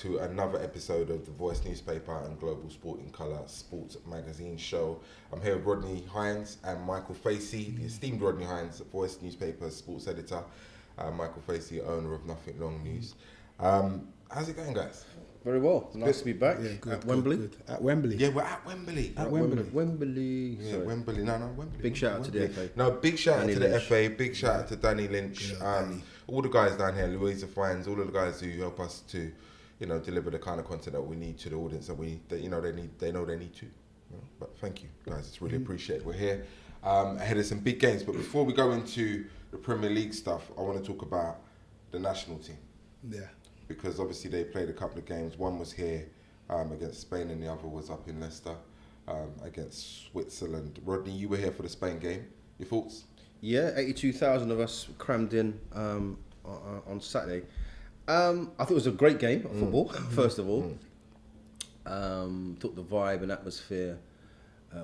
to another episode of the Voice newspaper and Global Sport in Colour sports magazine show. I'm here with Rodney Hines and Michael Facey, the esteemed Rodney Hines, Voice newspaper sports editor, Michael Facey, owner of Nothing Long News. How's it going, guys? Very well. Nice to be back. Yeah, good, at Wembley. Good. At Wembley. Yeah, we're at Wembley. Wembley. Yeah, Sorry. Wembley. No, Wembley. Big shout out to the FA. No, big shout out to the Lynch. FA. Big shout out to Danny Lynch. Yeah, Danny. All the guys down here, Louisa Fines, all of the guys who help us to, deliver the kind of content that we need to the audience that they know they need to. But thank you, guys. It's really appreciated. We're here ahead of some big games. But before we go into the Premier League stuff, I want to talk about the national team. Yeah. Because obviously they played a couple of games. One was here against Spain and the other was up in Leicester against Switzerland. Rodney, you were here for the Spain game. Your thoughts? Yeah, 82,000 of us crammed in on Saturday. I thought it was a great game of football, first of all. Thought the vibe and atmosphere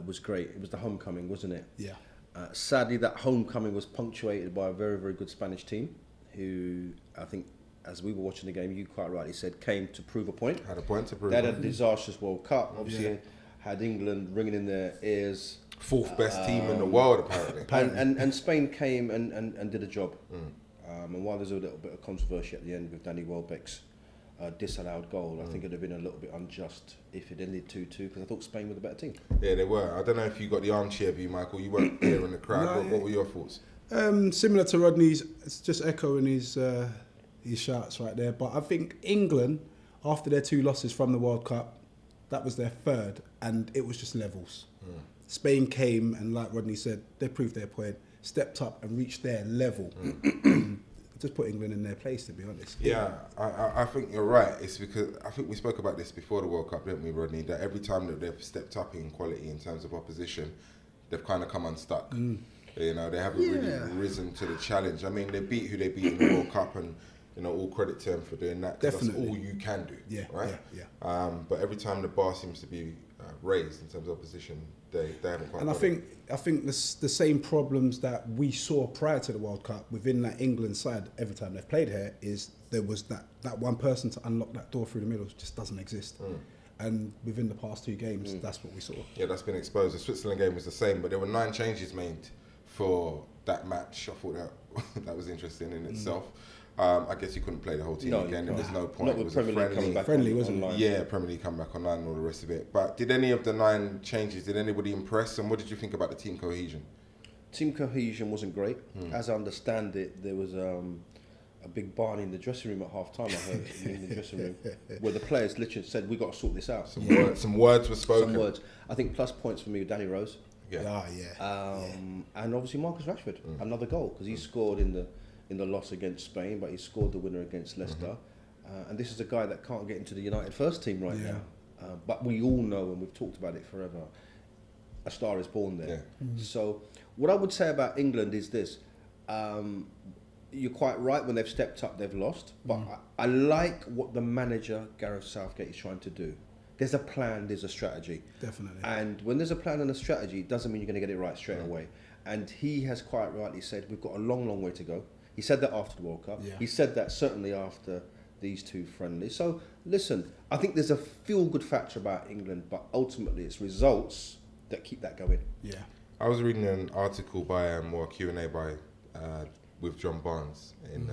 was great. It was the homecoming, wasn't it? Yeah. Sadly, that homecoming was punctuated by a very, very good Spanish team who I think, as we were watching the game, you quite rightly said, came to prove a point. Had a point to prove. They had a disastrous World Cup. Obviously, had England ringing in their ears. Fourth best team in the world, apparently. And Spain came and did a job. And while there's a little bit of controversy at the end with Danny Welbeck's disallowed goal, I think it would have been a little bit unjust if it ended 2-2, because I thought Spain were the better team. Yeah, they were. I don't know if you got the armchair view, Michael. You weren't here in the crowd. What were your thoughts? Similar to Rodney's, it's just echoing his shouts right there. But I think England, after their 2 losses from the World Cup, that was their third, and it was just levels. Spain came, and like Rodney said, they proved their point, stepped up and reached their level. Just put England in their place, to be honest. Yeah, I think you're right. It's because I think we spoke about this before the World Cup, didn't we, Rodney? That every time that they've stepped up in quality in terms of opposition, they've kind of come unstuck. They haven't really risen to the challenge. I mean, they beat who they beat in the World Cup, and all credit to them for doing that. Because that's all you can do. Yeah, right. Yeah. But every time the bar seems to be raised in terms of opposition, they haven't quite. And I think the same problems that we saw prior to the World Cup within that England side every time they've played here is there was that one person to unlock that door through the middle just doesn't exist. And within the past 2 games, that's what we saw. Yeah, that's been exposed. The Switzerland game was the same, but there were 9 changes made for that match. I thought that was interesting in itself. I guess you couldn't play the whole team again. There was no point. Not with Premier League coming back friendly, wasn't it? Yeah, Premier League come back online and all the rest of it. But did any of the 9 changes, did anybody impress? And what did you think about the team cohesion? Team cohesion wasn't great. As I understand it, there was a big barn in the dressing room at half time, I heard, in the dressing room, where the players literally said, we got to sort this out. Some words were spoken. Some words. I think plus points for me with Danny Rose. And obviously Marcus Rashford, another goal, because he scored in the loss against Spain, but he scored the winner against Leicester. And this is a guy that can't get into the United first team right now. But we all know, and we've talked about it forever, a star is born there. So what I would say about England is this. You're quite right, when they've stepped up, they've lost. But I like what the manager, Gareth Southgate, is trying to do. There's a plan, there's a strategy. Definitely. And when there's a plan and a strategy, it doesn't mean you're going to get it right straight away. And he has quite rightly said, we've got a long, long way to go. He said that after the World Cup. He said that certainly after these 2 friendlies. So, listen, I think there's a feel-good factor about England, but ultimately it's results that keep that going. Yeah. I was reading an article by, or a Q&A by, with John Barnes in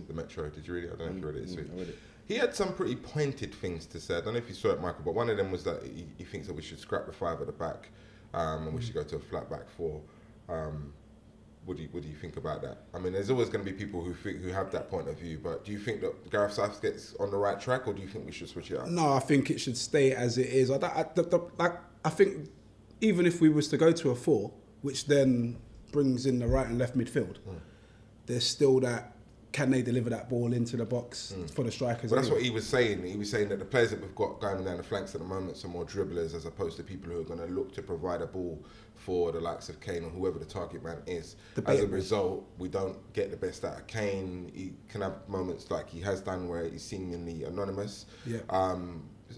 the Metro. Did you read it? I don't know if you read it this week. I read it. He had some pretty pointed things to say. I don't know if you saw it, Michael, but one of them was that he thinks that we should scrap the 5 at the back and we should go to a flat back 4. What do you think about that? I mean, there's always going to be people who have that point of view, but do you think that Gareth Southgate's on the right track, or do you think we should switch it up? No, I think it should stay as it is. I think even if we was to go to a 4, which then brings in the right and left midfield, there's still that, can they deliver that ball into the box for the strikers? But that's what he was saying. He was saying that the players that we've got going down the flanks at the moment are more dribblers, as opposed to people who are going to look to provide a ball for the likes of Kane or whoever the target man is. As a result, we don't get the best out of Kane. He can have moments like he has done where he's seemingly anonymous.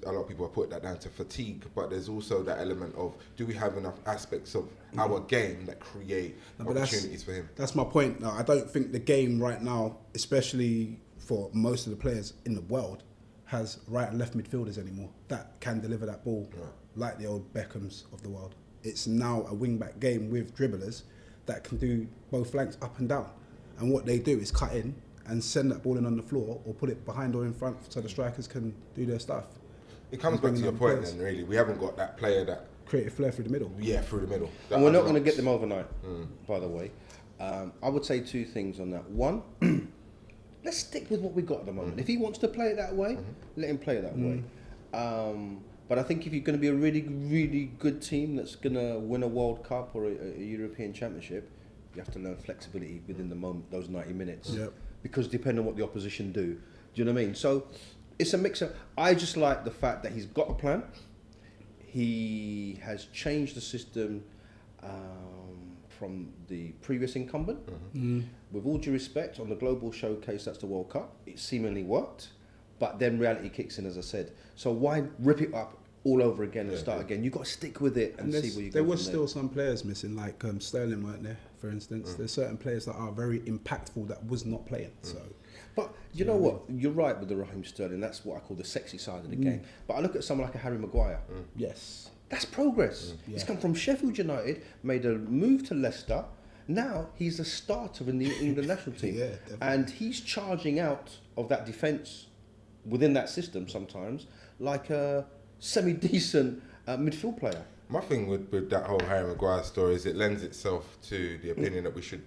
A lot of people have put that down to fatigue, but there's also that element of, do we have enough aspects of our game that create opportunities for him? That's my point. No, I don't think the game right now, especially for most of the players in the world, has right and left midfielders anymore that can deliver that ball like the old Beckhams of the world. It's now a wing-back game with dribblers that can do both flanks up and down. And what they do is cut in and send that ball in on the floor or put it behind or in front so the strikers can do their stuff. It comes back to your point then, really. We haven't got that player that... creative flair through the middle. Yeah, through the middle. And we're not going to get them overnight, by the way. I would say two things on that. One, let's stick with what we got at the moment. If he wants to play it that way, let him play it that way. But I think if you're going to be a really, really good team that's going to win a World Cup or a European Championship, you have to learn flexibility within the moment, those 90 minutes. Yep. Because depending on what the opposition do. Do you know what I mean? So it's a mixer. I just like the fact that he's got a plan. He has changed the system from the previous incumbent. With all due respect, on the global showcase, that's the World Cup, it seemingly worked, but then reality kicks in, as I said. So why rip it up all over again and start again? You've got to stick with it and see where you go. There was still some players missing, like Sterling weren't there, for instance. There's certain players that are very impactful that was not playing. So, but you know what? You're right with the Raheem Sterling. That's what I call the sexy side of the game. But I look at someone like a Harry Maguire. yes. That's progress. He's come from Sheffield United, made a move to Leicester. Now he's a starter in the England national team. Yeah, definitely. And he's charging out of that defence within that system sometimes like a semi-decent midfield player. My thing with that whole Harry Maguire story is it lends itself to the opinion that we should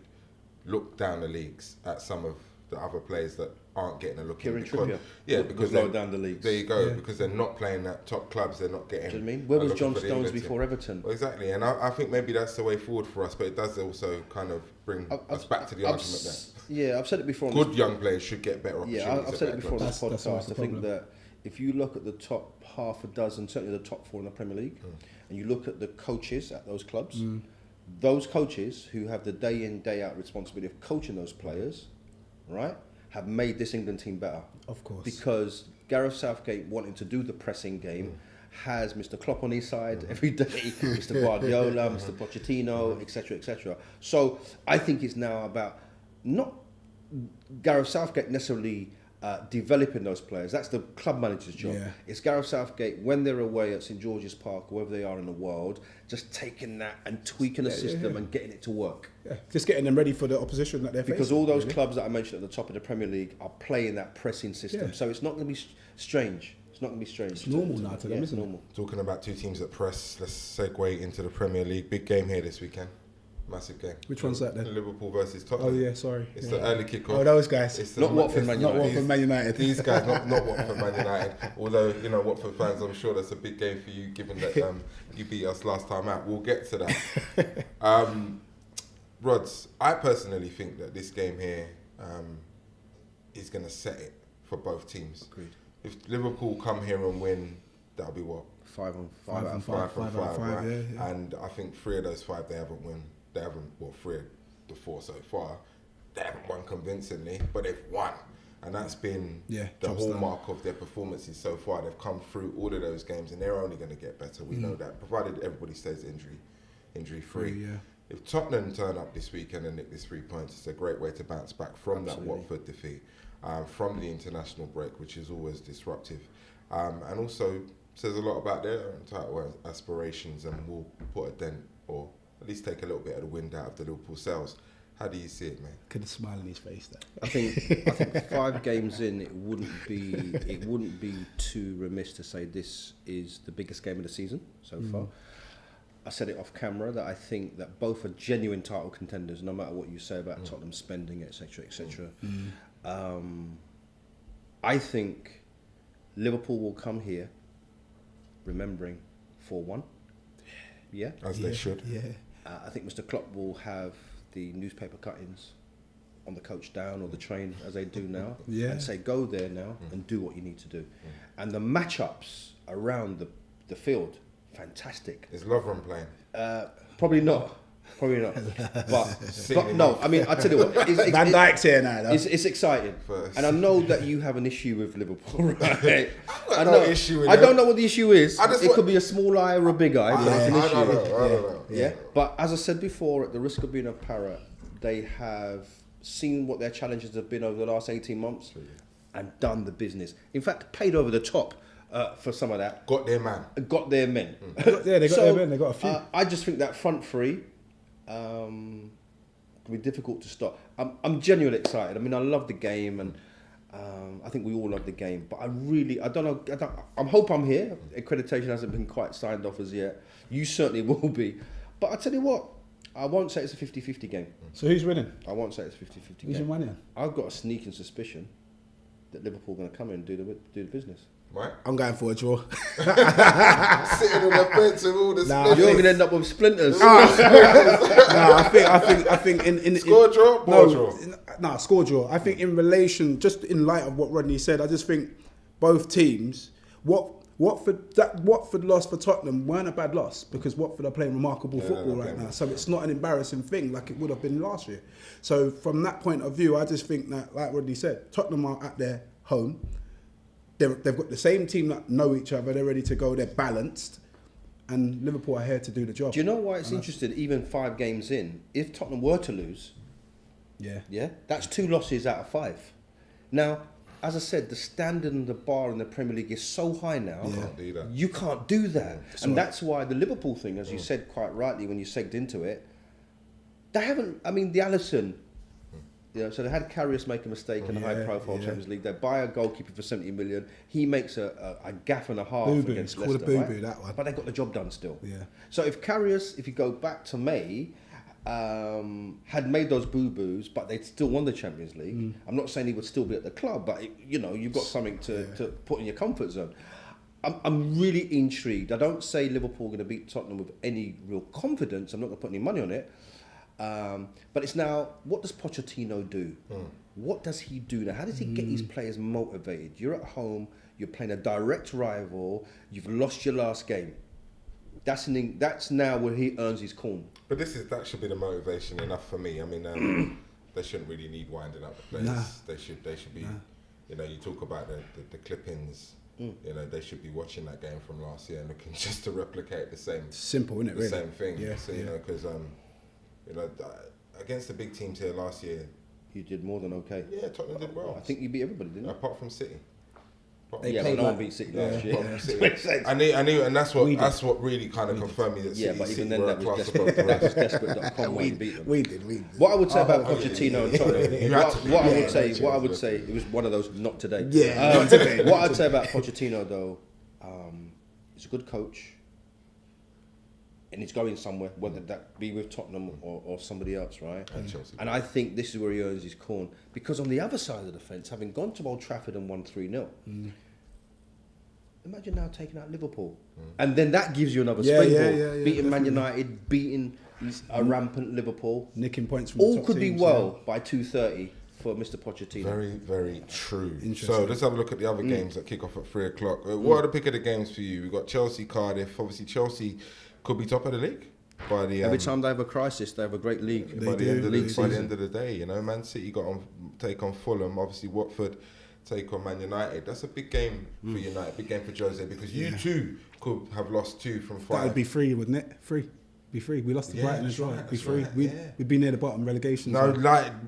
look down the leagues at some of the other players that aren't getting a look Kieran in. Trippier. Because lower down the leagues. There you go, Yeah. because they're not playing at top clubs, they're not getting... Do you know what I mean? Where was looking John for the Stones England before team. Everton? Well, exactly, and I think maybe that's the way forward for us, but it does also kind of bring us back to the argument that Yeah, I've said it before. good young players should get better opportunities. Yeah, I've said it at before on better this That's always podcast. the I think problem. that if you look at the top half a dozen, certainly the top four in the Premier League, and you look at the coaches at those clubs, those coaches who have the day in, day out responsibility of coaching those players, right, have made this England team better. Of course. Because Gareth Southgate wanting to do the pressing game has Mr. Klopp on his side every day, Mr. Guardiola, Mr. Pochettino, etc., etc. So I think it's now about not Gareth Southgate necessarily developing those players. That's the club manager's job. Yeah. It's Gareth Southgate when they're away at St George's Park, wherever they are in the world, just taking that and tweaking the system and getting it to work. Yeah, just getting them ready for the opposition that they're Because facing. all those clubs that I mentioned at the top of the Premier League are playing that pressing system. Yeah. So it's not going to be strange. It's not going to be strange. It's normal now to them, it's isn't it? normal. Talking about two teams that press, let's segue into the Premier League. Big game here this weekend. Massive game. Which one's that then? Liverpool versus Tottenham. Oh yeah, sorry. It's Yeah. the early kickoff. Oh, those guys. It's Not Watford, Man Not United. Watford, Man United. These guys, not Watford, Man United. Although, you know, Watford fans, I'm sure that's a big game for you, given that you beat us last time out. We'll get to that. Rods, I personally think that this game here is going to set it for both teams. Agreed. If Liverpool come here and win, that'll be what? 5 on 5 Five out on of 5. five. Five from out of five, five, right? yeah, yeah. And I think 3 of those 5 they haven't won. They haven't, well, 3 of the 4 so far, they haven't won convincingly, but they've won. And that's been the job done. hallmark of their performances so far. They've come through all of those games and they're only going to get better. We know that, provided everybody stays injury free. Yeah. If Tottenham turn up this weekend and nick this 3 points, it's a great way to bounce back from Absolutely. that Watford defeat, from the international break, which is always disruptive. And also says a lot about their title aspirations and will put a dent or at least take a little bit of the wind out of the Liverpool sails. How do you see it, man? Could have smiled on his face there. I think 5 games in, it wouldn't be too remiss to say this is the biggest game of the season so far. I said it off camera that I think that both are genuine title contenders, no matter what you say about Tottenham spending, etc., etc. I think Liverpool will come here remembering 4-1. Yeah. As they should. Yeah. I think Mr. Klopp will have the newspaper cuttings on the coach down or the train as they do now, Yeah. and say go there now and do what you need to do. And the matchups around the field, fantastic. Is Lovren playing? Probably not. But no, I mean, I tell you what, Van Dijk's here now, though. it's exciting, First. and I know that you have an issue with Liverpool, right? got no issue with I them. don't know what the issue is. I just It want- could be a small eye or a big eye, but it's an I issue. don't know. Yeah, but as I said before, at the risk of being a parrot, they have seen what their challenges have been over the last 18 months and done the business. In fact, paid over the top for some of that. Got their man. Got their men. Yeah, they got their men. They got a few. I just think that front three can be difficult to stop. I'm genuinely excited. I mean, I love the game, and I think we all love the game. But I don't know. I hope I'm here. Accreditation hasn't been quite signed off as yet. You certainly will be. But I tell you what, I won't say it's a 50-50 game. So who's winning? I won't say it's a 50-50 Who's game. winning? I've got a sneaking suspicion that Liverpool are going to come in and do the business. Right? I'm going for a draw. Sitting on the fence with all the You're going to end up with splinters. I think in score draw, ball draw. No, score draw. I think in relation, just in light of what Rodney said, I just think both teams, Watford loss for Tottenham weren't a bad loss because Watford are playing remarkable football right now. So it's not an embarrassing thing like it would have been last year. So from that point of view, I just think that, like Rodney said, Tottenham are at their home. They've got the same team that know each other. They're ready to go. They're balanced. And Liverpool are here to do the job. Do you know why it's interesting? Even 5 games in, if Tottenham were to lose, that's 2 losses out of 5. Now, as I said, the standard and the bar in the Premier League is so high now. You can't do that. And that's why the Liverpool thing, as you said quite rightly when you segged into it, they haven't. I mean, the Alisson. So they had Karius make a mistake in the high-profile Champions League. They buy a goalkeeper for 70 million. He makes a gaff and a half against Leicester. It's called a boo-boo, that one. But they got the job done still. Yeah. So if Karius, if you go back to May, had made those boo-boos, but they'd still won the Champions League, I'm not saying he would still be at the club, but you've got something to put in your comfort zone. I'm really intrigued. I don't say Liverpool are going to beat Tottenham with any real confidence. I'm not going to put any money on it. But it's now, what does Pochettino do? What does he do now? How does he get his players motivated? You're at home, you're playing a direct rival, you've lost your last game. That's now where he earns his corn. But that should be the motivation enough for me. I mean, they shouldn't really need winding up the players. Nah. They should be. Nah. You talk about the clippings. They should be watching that game from last year and looking just to replicate the same. Simple, isn't it? Really? Same thing. Yeah. So because against the big teams here last year, you did more than okay. Yeah, Tottenham did well. I think you beat everybody, didn't you? Apart from City. But no one beat City last year. Makes sense. I knew, and that's what really kind of confirmed me that City. Yeah, but even then, were that was desperate.com when we beat them. We did. What I would say about Pochettino and Tottenham, what I would say, it was one of those not today. Yeah, not today. What I'd say about Pochettino though, he's a good coach. And he's going somewhere, whether that be with Tottenham or somebody else, right? And Chelsea. And I think this is where he earns his corn. Because on the other side of the fence, having gone to Old Trafford and won 3-0, imagine now taking out Liverpool. And then that gives you another springboard. Beating Man United, beating a rampant Liverpool. Nicking points from all the top could teams, be well by 2:30 for Mr. Pochettino. Very, very true. Interesting. So let's have a look at the other games that kick off at 3 o'clock. What are the pick of the games for you? We've got Chelsea, Cardiff. Obviously, Chelsea could be top of the league. By the, every time they have a crisis, they have a great league. By the end of the day, Man City take on Fulham. Obviously, Watford take on Man United. That's a big game for United, big game for Jose, because you too could have lost 2 from 5. That would be 3, wouldn't it? 3. Be 3. We lost to Brighton as well. Right, be 3. We'd be near the bottom relegation. No,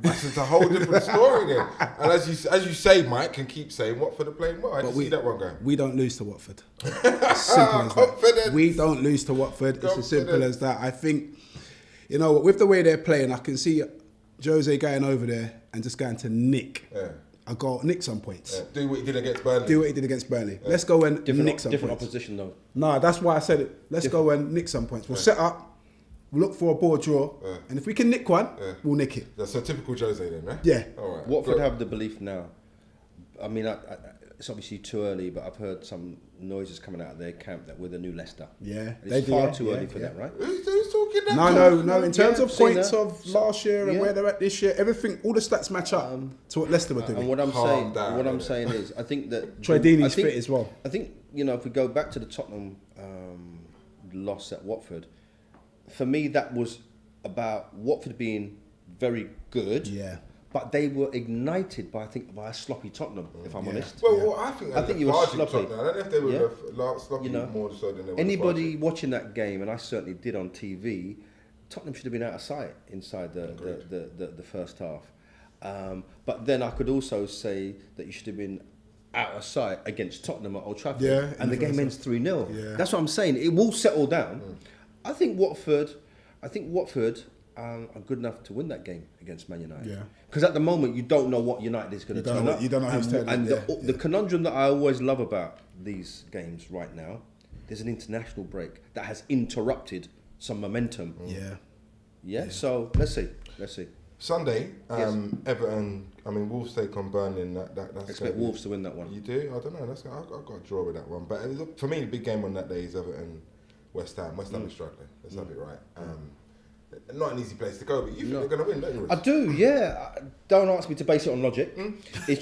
it's a whole different story then. And as you say, Mike, and keep saying, Watford are playing well. I didn't see that one going. We don't lose to Watford. As simple as that. We don't lose to Watford. It's as simple as that. I think, with the way they're playing, I can see Jose going over there and just going to nick a goal, nick some points. Do what he did against Burnley. Let's go and nick some different points. opposition though. No, that's why I said it. Let's go and nick some points. We'll set up. We'll look for a ball draw, and if we can nick one, we'll nick it. That's a typical Jose then, right? Yeah. All right. Watford have the belief now. I mean, it's obviously too early, but I've heard some noises coming out of their camp that we're the new Leicester. Yeah. It's far too early for that, right? Who's talking that? No. In terms of points of last year and where they're at this year, everything, all the stats match up to what Leicester were doing. And what I'm saying is, I think that Troy Deeney's fit as well. I think if we go back to the Tottenham loss at Watford, for me that was about Watford being very good. Yeah. But they were ignited by a sloppy Tottenham, if I'm honest. Well, I think you were sloppy. Tottenham. I don't know if they were sloppy more so than they were. Anybody watching that game, and I certainly did on TV, Tottenham should have been out of sight inside the first half. But then I could also say that you should have been out of sight against Tottenham at Old Trafford, Yeah, and the game ends 3-0. Yeah. That's what I'm saying. It will settle down. I think Watford are good enough to win that game against Man United. Yeah. Because at the moment you don't know what United is going to turn up. You don't know who's turning up. And the conundrum that I always love about these games right now, there's an international break that has interrupted some momentum. Yeah. So let's see. Sunday, Everton. I mean, Wolves take on Burnley. That's Expect Wolves to win that one. You do? I don't know. I've got a draw with that one. But for me, the big game on that day is Everton, West Ham. West Ham is struggling. Let's have it right. Not an easy place to go, but you think they're going to win, don't you, Rich? I do, yeah. Don't ask me to base it on logic. It's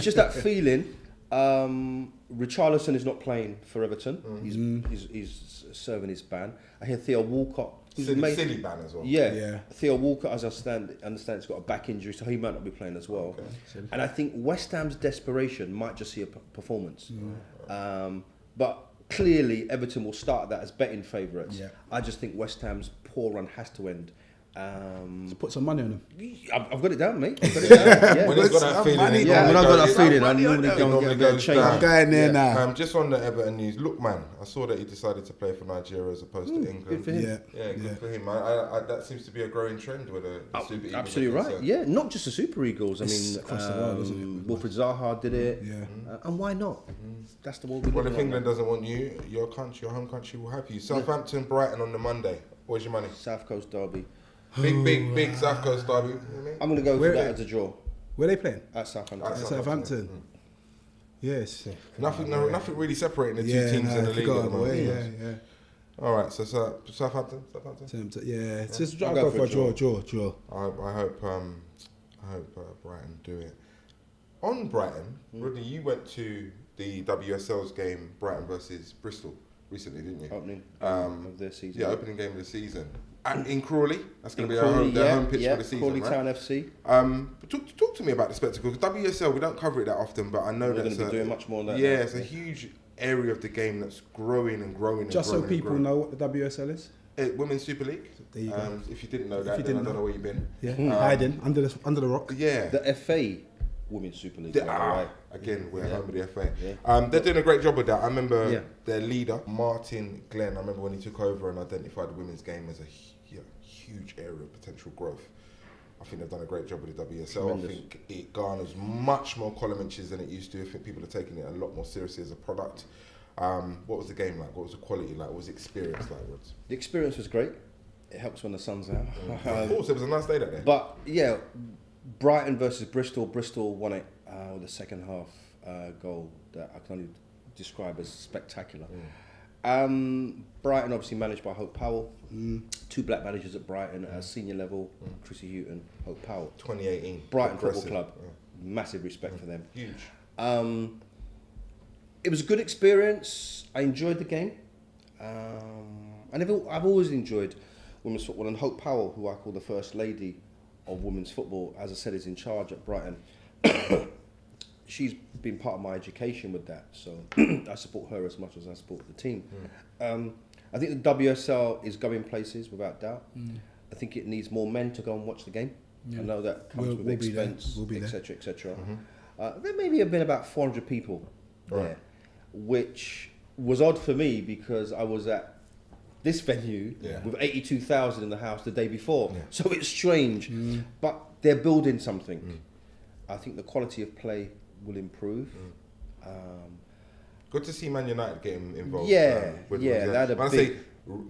just that feeling. Richarlison is not playing for Everton. He's serving his ban. I hear Theo Walcott. Silly ban as well. Yeah. Theo Walcott, as I understand, has got a back injury, so he might not be playing as well. Okay. And I think West Ham's desperation might just see a performance. But clearly, Everton will start that as betting favourites. Yeah. I just think West Ham's poor run has to end. So put some money on them. I've got it down, mate. I've got it down. When he's got that feeling, when I've got that feeling, I normally go and get a change. I'm going there now. Just on the Everton news, look, man, I saw that he decided to play for Nigeria as opposed to England. Good for him. Good for him. I that seems to be a growing trend with the Super Eagles. Absolutely right. Yeah, not just the Super Eagles. I mean, across the world, isn't it? Wilfried Zaha did it. Yeah. And why not? That's the world we live in. Well, if England doesn't want you, your country, your home country will have you. Southampton, Brighton on the Monday. Where's your money? South Coast derby. Big South Coast derby. I'm going to go for that as a draw. Where are they playing? At Southampton. Southampton. Yes. Nothing really separating the two teams in the league at the moment. Yeah. All right, so Southampton. Yeah, it's just I'll go for a draw. I hope Brighton do it. On Brighton, Rodney, you went to the WSL's game, Brighton versus Bristol, recently, didn't you? Opening of their season. Yeah, opening game of the season. In Crawley, that's going to be their home pitch for the season, Crawley right? Town FC. Talk to me about the spectacle. WSL, we don't cover it that often, but I know we're going to be doing much more on that. Yeah, it's a huge area of the game that's growing and growing. Just so people know what the WSL is. Women's Super League. There you go. If you didn't know that, then I don't know where you've been. Yeah, hiding under the rock. Yeah. The FA Women's Super League. Again, we're home with the FA. Yeah. They're doing a great job with that. I remember their leader, Martin Glenn, I remember when he took over and identified the women's game as a huge area of potential growth. I think they've done a great job with the WSL. Tremendous. I think it garners much more column inches than it used to. I think people are taking it a lot more seriously as a product. What was the game like? What was the quality like? What was the experience like, Rods? The experience was great. It helps when the sun's out. Of course, it was a nice day that day. But yeah, Brighton versus Bristol. Bristol won it with a second half goal that I can only describe as spectacular. Brighton obviously managed by Hope Powell. 2 black managers at Brighton at a senior level, Chrissy Houghton, Hope Powell. 2018. Brighton Football Club. Massive respect for them. Huge. It was a good experience. I enjoyed the game. I've always enjoyed women's football, and Hope Powell, who I call the first lady of women's football, as I said, is in charge at Brighton. She's been part of my education with that, so I support her as much as I support the team. I think the WSL is going places without doubt. I think it needs more men to go and watch the game. I know that comes with expense, etc., etc. There maybe have been about 400 people there, which was odd for me because I was at this venue with 82,000 in the house the day before. So it's strange, but they're building something. I think the quality of play will improve. Good to see Man United getting involved. I say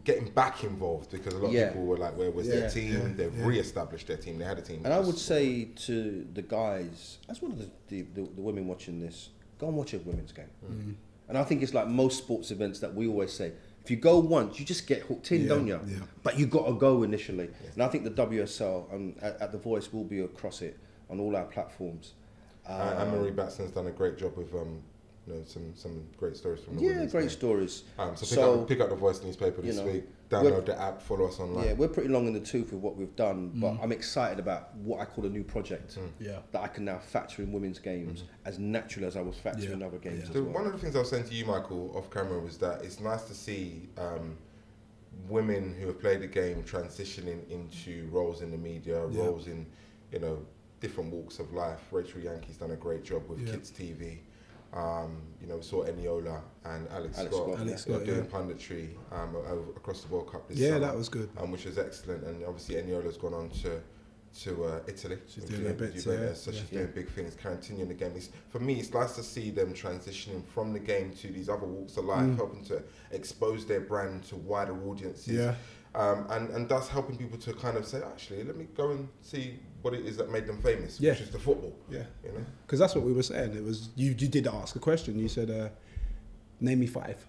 getting back involved because a lot of people were like, where was their team? They've re-established their team. They had a team. And I would say to the guys, as well as the women watching this, go and watch a women's game. And I think it's like most sports events that we always say, if you go once, you just get hooked in, don't you? But you got to go initially. And I think the WSL at The Voice will be across it on all our platforms. Anne-Marie Batson's done a great job with some great stories from the women's great game. Stories. So pick up the Voice newspaper this week. Download the app. Follow us online. Yeah, we're pretty long in the tooth with what we've done, but I'm excited about what I call a new project that I can now factor in women's games as naturally as I was factoring other games. As well. One of the things I was saying to you, Michael, off camera, was that it's nice to see women who have played the game transitioning into roles in the media, roles in different walks of life. Rachel Yankee's done a great job with Kids TV. You know, we saw Eniola and Alex Scott doing punditry across the World Cup this summer. Yeah, that was good. Which was excellent. And obviously Eniola's gone on to Italy. She's doing her bits, so she's doing big things, continuing the game. For me, it's nice to see them transitioning from the game to these other walks of life, helping to expose their brand to wider audiences. Yeah. And thus helping people to kind of say, actually, let me go and see what it is that made them famous, Yeah. which is the football. Yeah. You know? Because that's what we were saying. It was you did ask a question. You said, name me 5.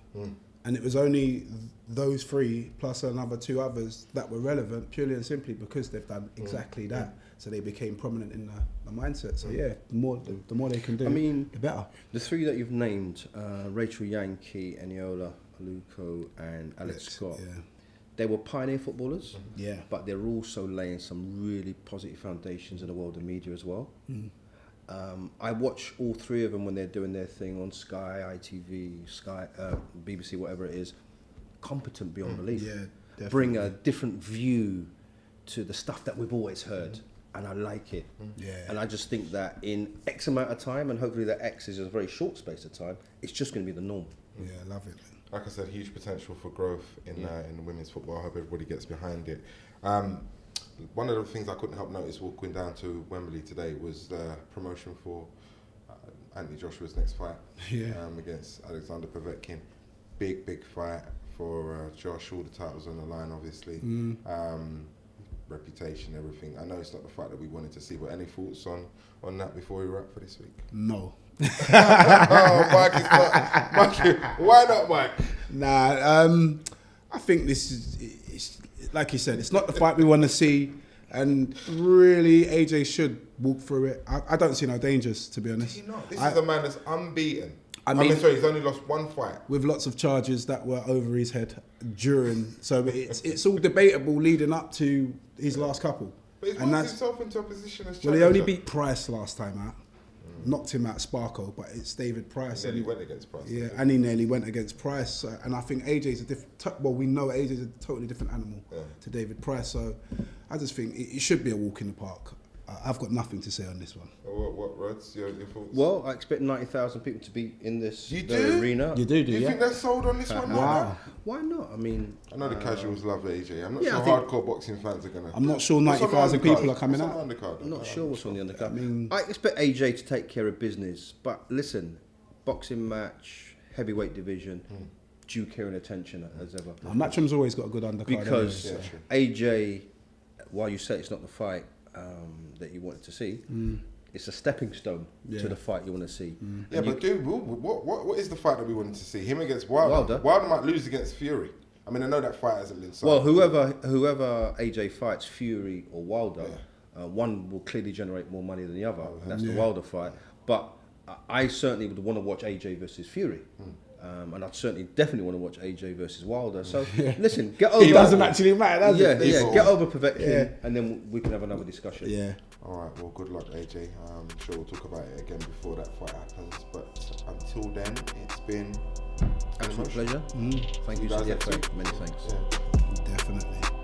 And it was only those 3 plus another 2 others that were relevant purely and simply because they've done exactly that. So they became prominent in the mindset. So yeah, the more they can do, the better. The 3 that you've named, Rachel Yankee, Eniola, Aluko and Alex Scott, they were pioneer footballers, but they're also laying some really positive foundations in the world of media as well. I watch all 3 of them when they're doing their thing on Sky, ITV, Sky, BBC, whatever it is. Competent beyond belief. Yeah, definitely. Bring a different view to the stuff that we've always heard, and I like it. Yeah. And I just think that in X amount of time, and hopefully that X is a very short space of time, it's just going to be the norm. Yeah, I love it. Like I said, huge potential for growth in the women's football. I hope everybody gets behind it. One of the things I couldn't help notice walking down to Wembley today was the promotion for Anthony Joshua's next fight against Alexander Povetkin. Big fight for Josh. All the titles on the line, obviously. Reputation, everything. I know it's not the fight that we wanted to see, but any thoughts on that before we wrap for this week? No. Oh, Mike, it's not. Mike, why not, Mike? Nah, I think this is like you said, it's not the fight we want to see, and really AJ should walk through it. I don't see no dangers, to be honest. You know, this is a man that's unbeaten. I mean, sorry, he's only lost 1 fight with lots of charges that were over his head during. So it's all debatable leading up to his last couple. But he's worked himself into a position as challenger. Well, he only beat Price last time out. Knocked him out Sparko, but it's David Price. And he went against Price. Yeah, and he nearly went against Price. And I think AJ's a different. Well, we know AJ's a totally different animal to David Price. So I just think it should be a walk in the park. I've got nothing to say on this one. What Rods? Your thoughts? Well, I expect 90,000 people to be in this arena. You do, Do you think they're sold on this one? Wow. Why not? I mean, I know the casuals love AJ. I'm not sure hardcore boxing fans are gonna. I'm not sure 90,000 people are coming out. I'm not sure what's on the undercard. I expect AJ to take care of business, but listen, boxing match, heavyweight division, due care and attention as ever. Matchroom's always got a good undercard. Because AJ, while you say it's not the fight that you wanted to see, it's a stepping stone to the fight you want to see. Yeah, but dude, what is the fight that we wanted to see? Him against Wilder? Wilder might lose against Fury. I mean, I know that fight hasn't been signed. Well, whoever AJ fights, Fury or Wilder, one will clearly generate more money than the other. That's the Wilder fight. But I certainly would want to watch AJ versus Fury. And I'd definitely want to watch AJ versus Wilder. So listen, get over. It doesn't actually matter, does it? Yeah, get over Povetkin, and then we can have another discussion. Yeah. All right. Well, good luck, AJ. I'm sure we'll talk about it again before that fight happens. But until then, it's been absolute pleasure. Thank you, guys. CFA. Many thanks. Yeah. Definitely.